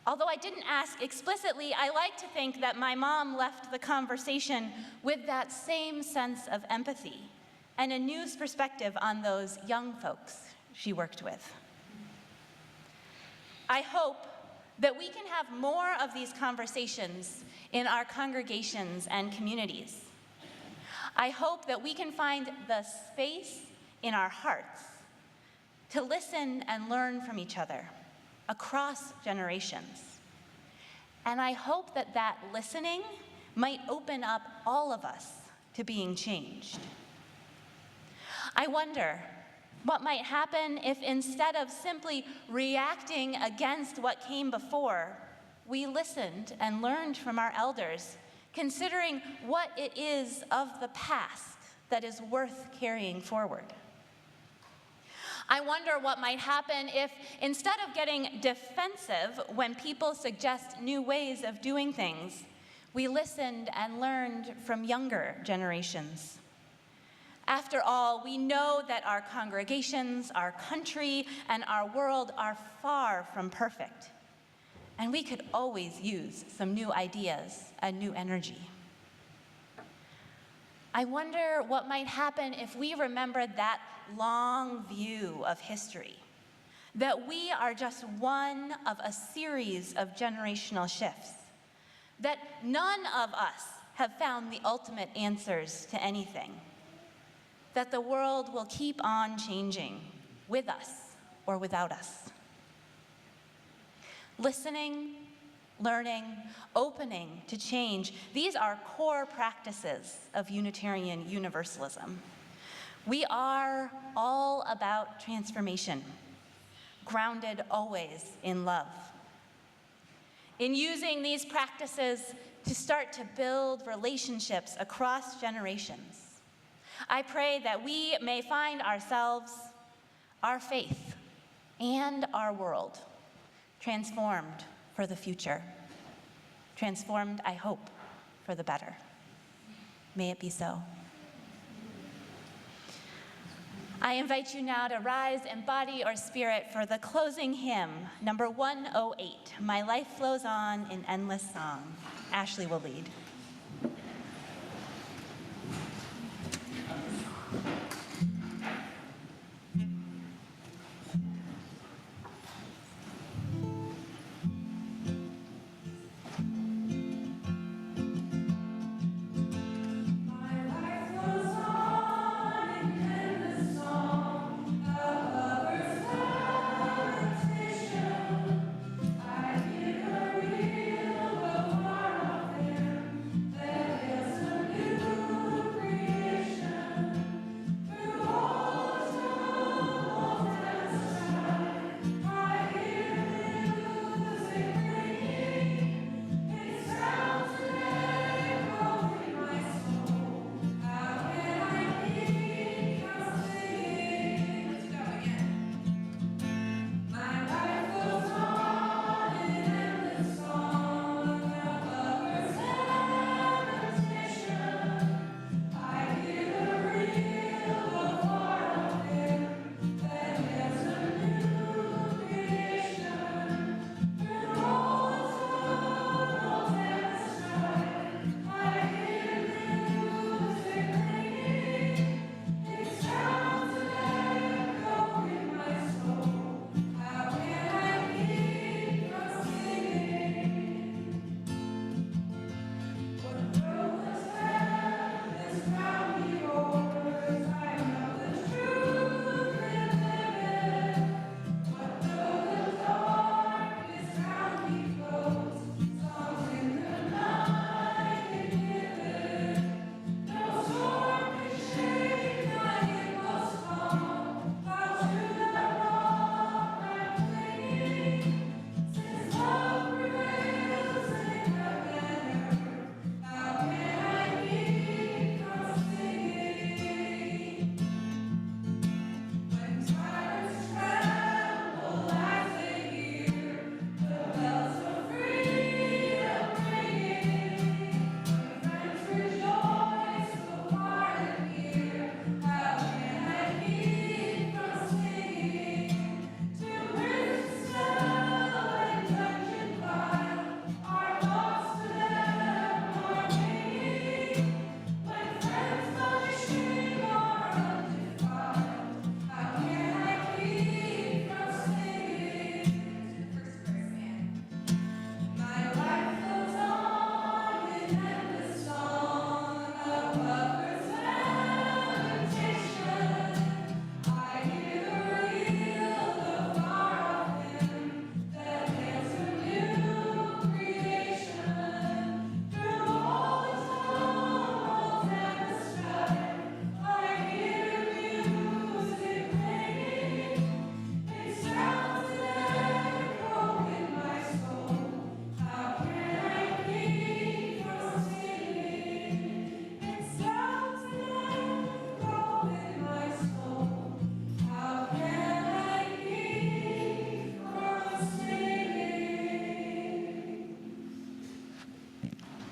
Although I didn't ask explicitly, I like to think that my mom left the conversation with that same sense of empathy and a new perspective on those young folks she worked with. I hope that we can have more of these conversations in our congregations and communities. I hope that we can find the space in our hearts to listen and learn from each other across generations. And I hope that that listening might open up all of us to being changed. I wonder what might happen if, instead of simply reacting against what came before, we listened and learned from our elders, considering what it is of the past that is worth carrying forward. I wonder what might happen if, instead of getting defensive when people suggest new ways of doing things, we listened and learned from younger generations. After all, we know that our congregations, our country, and our world are far from perfect, and we could always use some new ideas and new energy. I wonder what might happen if we remembered that long view of history, that we are just one of a series of generational shifts, that none of us have found the ultimate answers to anything, that the world will keep on changing with us or without us. Listening, learning, opening to change, these are core practices of Unitarian Universalism. We are all about transformation, grounded always in love. In using these practices to start to build relationships across generations, I pray that we may find ourselves, our faith, and our world transformed for the future. Transformed, I hope, for the better. May it be so. I invite you now to rise in body or spirit for the closing hymn, number 108, My Life Flows On in Endless Song. Ashley will lead.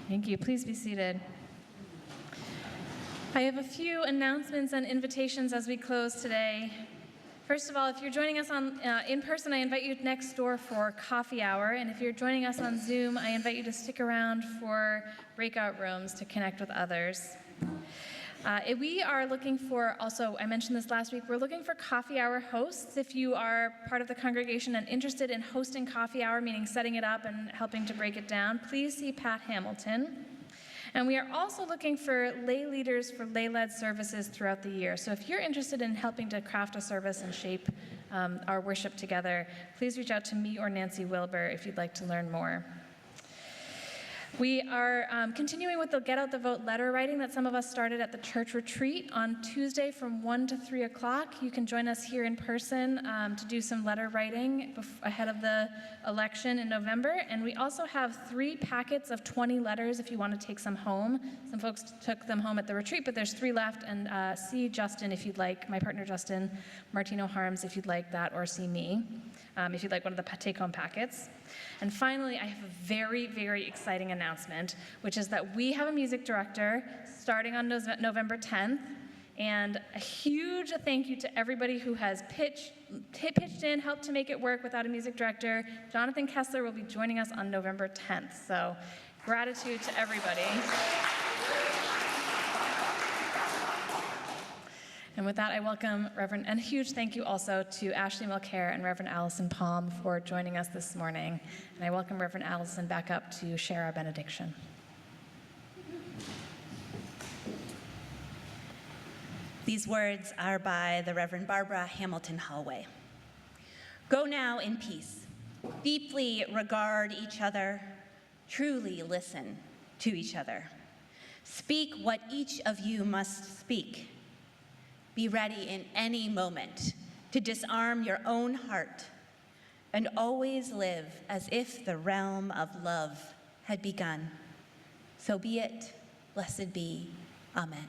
Thank you. Please be seated. I have a few announcements and invitations as we close today. First of all, if you're joining us in person, I invite you next door for coffee hour. And if you're joining us on Zoom, I invite you to stick around for breakout rooms to connect with others. We are looking for, also, I mentioned this last week, we're looking for coffee hour hosts. If you are part of the congregation and interested in hosting coffee hour, meaning setting it up and helping to break it down, please see Pat Hamilton. And we are also looking for lay leaders for lay-led services throughout the year. So if you're interested in helping to craft a service and shape our worship together, please reach out to me or Nancy Wilbur if you'd like to learn more. We are continuing with the Get Out the Vote letter writing that some of us started at the church retreat on Tuesday from 1 to 3 o'clock. You can join us here in person to do some letter writing ahead of the election in November. And we also have 3 packets of 20 letters if you want to take some home. Some folks took them home at the retreat, but there's 3 left. And see Justin if you'd like, my partner Justin Martino Harms if you'd like that, or see me if you'd like one of the take-home packets. And finally, I have a very, very exciting announcement, which is that we have a music director starting on November 10th, And a huge thank you to everybody who has pitched in, helped to make it work without a music director. Jonathan Kessler will be joining us on November 10th, so gratitude to everybody. And with that, I welcome Reverend, and a huge thank you also to Ashley Mulcair and Reverend Allison Palm for joining us this morning. And I welcome Reverend Allison back up to share our benediction. These words are by the Reverend Barbara Hamilton Hallway. Go now in peace. Deeply regard each other. Truly listen to each other. Speak what each of you must speak. Be ready in any moment to disarm your own heart and always live as if the realm of love had begun. So be it. Blessed be. Amen.